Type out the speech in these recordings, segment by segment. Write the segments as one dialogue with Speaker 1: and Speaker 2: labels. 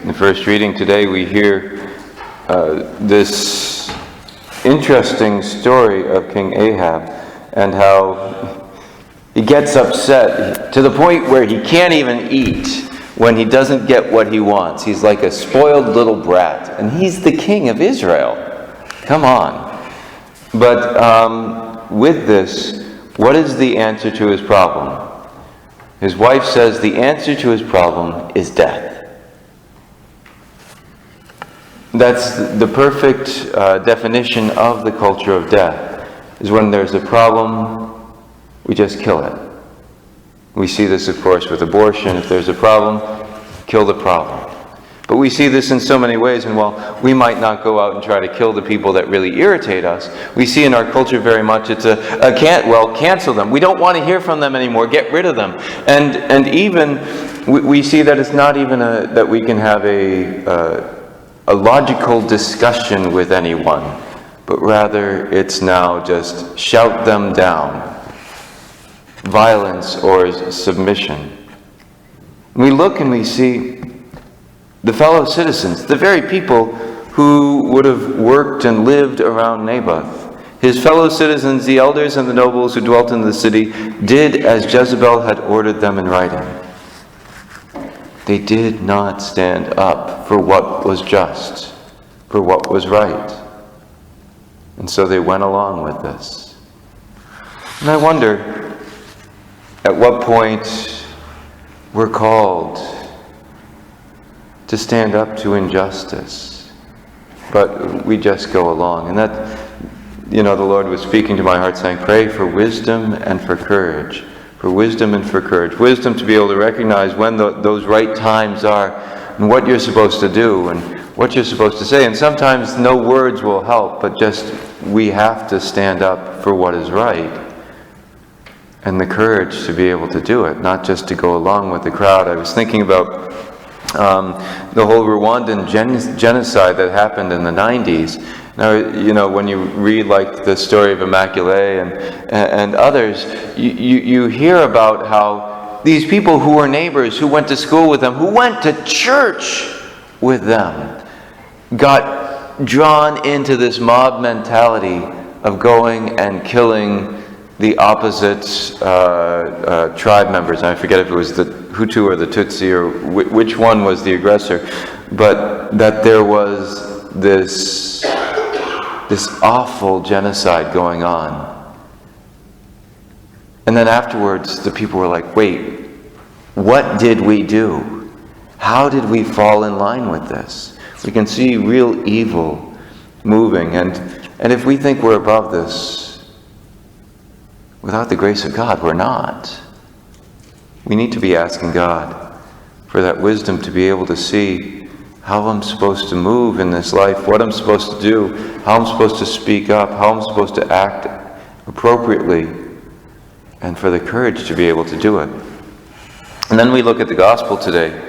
Speaker 1: In the first reading today, we hear this interesting story of King Ahab and how he gets upset to the point where he can't even eat when he doesn't get what he wants. He's like a spoiled little brat, and he's the king of Israel. Come on. But with this, what is the answer to his problem? His wife says the answer to his problem is death. That's the perfect definition of the culture of death, is when there's a problem, we just kill it. We see this, of course, with abortion. If there's a problem, kill the problem. But we see this in so many ways, and while we might not go out and try to kill the people that really irritate us, we see in our culture very much it's cancel them. We don't want to hear from them anymore. Get rid of them. And even we see that it's not even that we can have a logical discussion with anyone, but rather it's now just shout them down. Violence or submission. We look and we see the fellow citizens, the very people who would have worked and lived around Naboth. His fellow citizens, the elders and the nobles who dwelt in the city, did as Jezebel had ordered them in writing. They did not stand up for what was just, for what was right. And so they went along with this. And I wonder, at what point we're called to stand up to injustice, but we just go along. And that, the Lord was speaking to my heart saying, pray for wisdom and for courage. For wisdom and for courage. Wisdom to be able to recognize when those right times are and what you're supposed to do and what you're supposed to say. And sometimes no words will help, but just we have to stand up for what is right. And the courage to be able to do it, not just to go along with the crowd. I was thinking about the whole Rwandan genocide that happened in the 90s. Now, when you read like the story of Immaculée and others, you hear about how these people who were neighbors, who went to school with them, who went to church with them, got drawn into this mob mentality of going and killing the opposite tribe members. And I forget if it was the Hutu or the Tutsi or which one was the aggressor, but that there was this awful genocide going on. And then afterwards, the people were like, wait, what did we do? How did we fall in line with this? We can see real evil moving. And if we think we're above this, without the grace of God, we're not. We need to be asking God for that wisdom to be able to see how I'm supposed to move in this life, what I'm supposed to do, how I'm supposed to speak up, how I'm supposed to act appropriately, and for the courage to be able to do it. And then we look at the gospel today.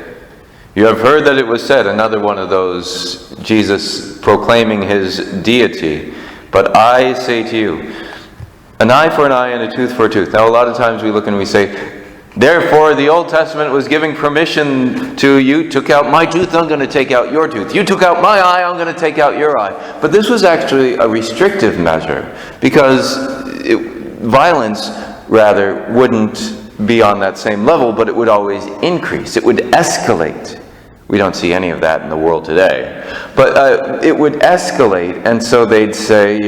Speaker 1: You have heard that it was said, another one of those, Jesus proclaiming his deity, but I say to you, an eye for an eye and a tooth for a tooth. Now a lot of times we look and we say, therefore, the Old Testament was giving permission to you took out my tooth, I'm going to take out your tooth. You took out my eye, I'm going to take out your eye. But this was actually a restrictive measure because violence, rather, wouldn't be on that same level, but it would always increase. It would escalate. We don't see any of that in the world today. But it would escalate, and so they'd say,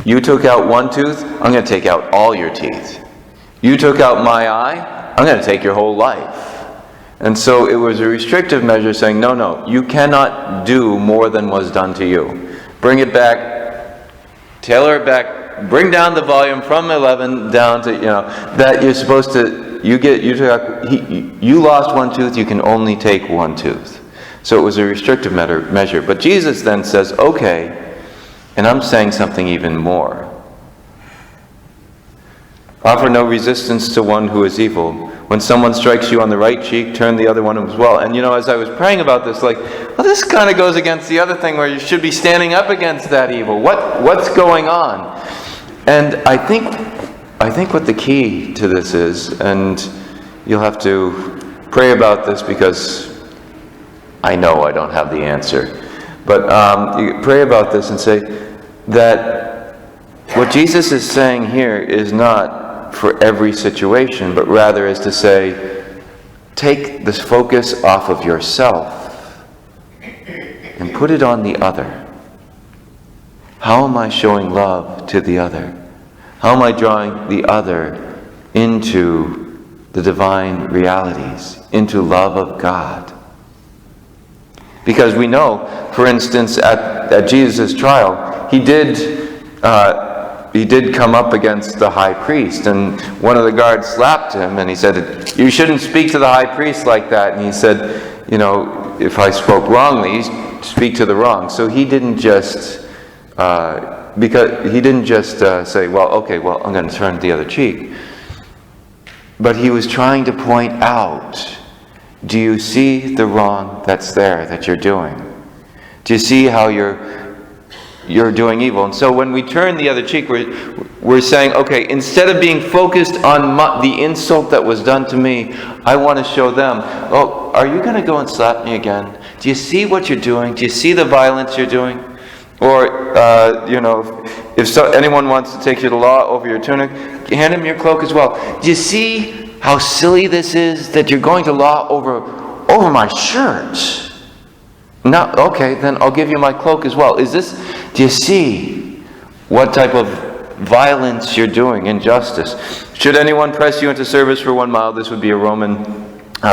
Speaker 1: you took out one tooth, I'm going to take out all your teeth. You took out my eye, I'm going to take your whole life. And so it was a restrictive measure saying, no, you cannot do more than was done to you. Bring it back, tailor it back, bring down the volume from 11 down to, that you're supposed to, you lost one tooth, you can only take one tooth. So it was a restrictive measure. But Jesus then says, okay, and I'm saying something even more. Offer no resistance to one who is evil. When someone strikes you on the right cheek, turn the other one as well. And as I was praying about this, this kind of goes against the other thing where you should be standing up against that evil. What's going on? And I think what the key to this is, and you'll have to pray about this because I know I don't have the answer. But you pray about this and say that what Jesus is saying here is not for every situation, but rather is to say, take this focus off of yourself and put it on the other. How am I showing love to the other? How am I drawing the other into the divine realities, into love of God? Because we know, for instance, at Jesus' trial, he did come up against the high priest, and one of the guards slapped him, and he said, "You shouldn't speak to the high priest like that." And he said, if I spoke wrongly, speak to the wrong. So he didn't just say, I'm going to turn the other cheek. But he was trying to point out, do you see the wrong that's there that you're doing? Do you see how you're doing evil? And so when we turn the other cheek, we're saying, okay, instead of being focused on the insult that was done to me, I want to show them, oh, are you going to go and slap me again? Do you see what you're doing? Do you see the violence you're doing? Or, if anyone wants to take you to law over your tunic, hand him your cloak as well. Do you see how silly this is that you're going to law over my shirt? No, okay, then I'll give you my cloak as well. Do you see what type of violence you're doing, injustice? Should anyone press you into service for 1 mile, this would be a Roman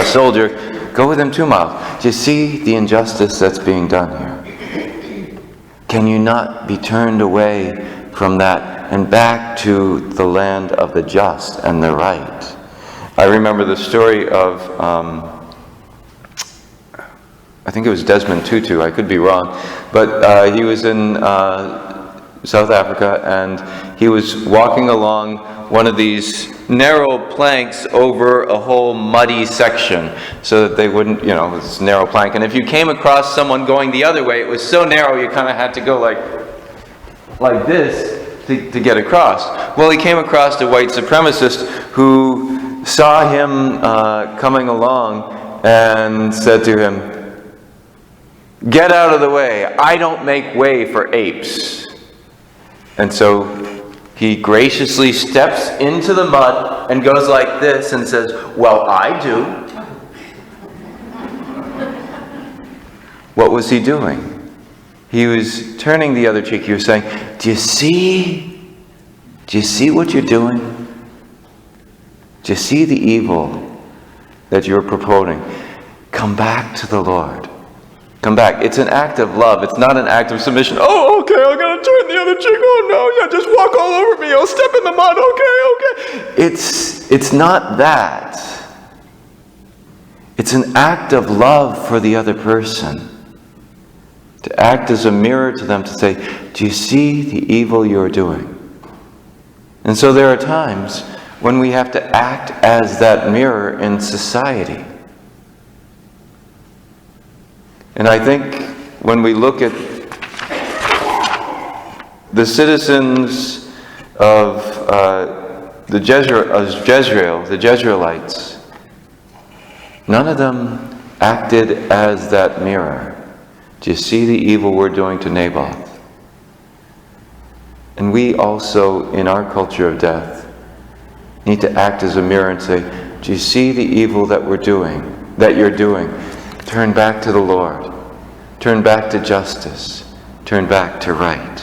Speaker 1: soldier, go with him 2 miles. Do you see the injustice that's being done here? Can you not be turned away from that and back to the land of the just and the right? I remember the story of, I think it was Desmond Tutu, I could be wrong, but he was in South Africa, and he was walking along one of these narrow planks over a whole muddy section so that they wouldn't, this narrow plank. And if you came across someone going the other way, it was so narrow you kind of had to go like this to get across. Well, he came across a white supremacist who saw him coming along and said to him, "Get out of the way. I don't make way for apes." And so he graciously steps into the mud and goes like this and says, "Well, I do." What was he doing? He was turning the other cheek. He was saying, Do you see what you're doing? Do you see the evil that you're promoting? Come back to the Lord. Come back. It's an act of love. It's not an act of submission. Oh, okay, I'm going to turn the other cheek. Oh, no, yeah, just walk all over me. I'll step in the mud. Okay. It's not that. It's an act of love for the other person. To act as a mirror to them, to say, do you see the evil you're doing? And so there are times when we have to act as that mirror in society. And I think when we look at the citizens of Jezreel, the Jezreelites, none of them acted as that mirror. Do you see the evil we're doing to Naboth? And we also, in our culture of death, need to act as a mirror and say, do you see the evil that you're doing? Turn back to the Lord. Turn back to justice. Turn back to right.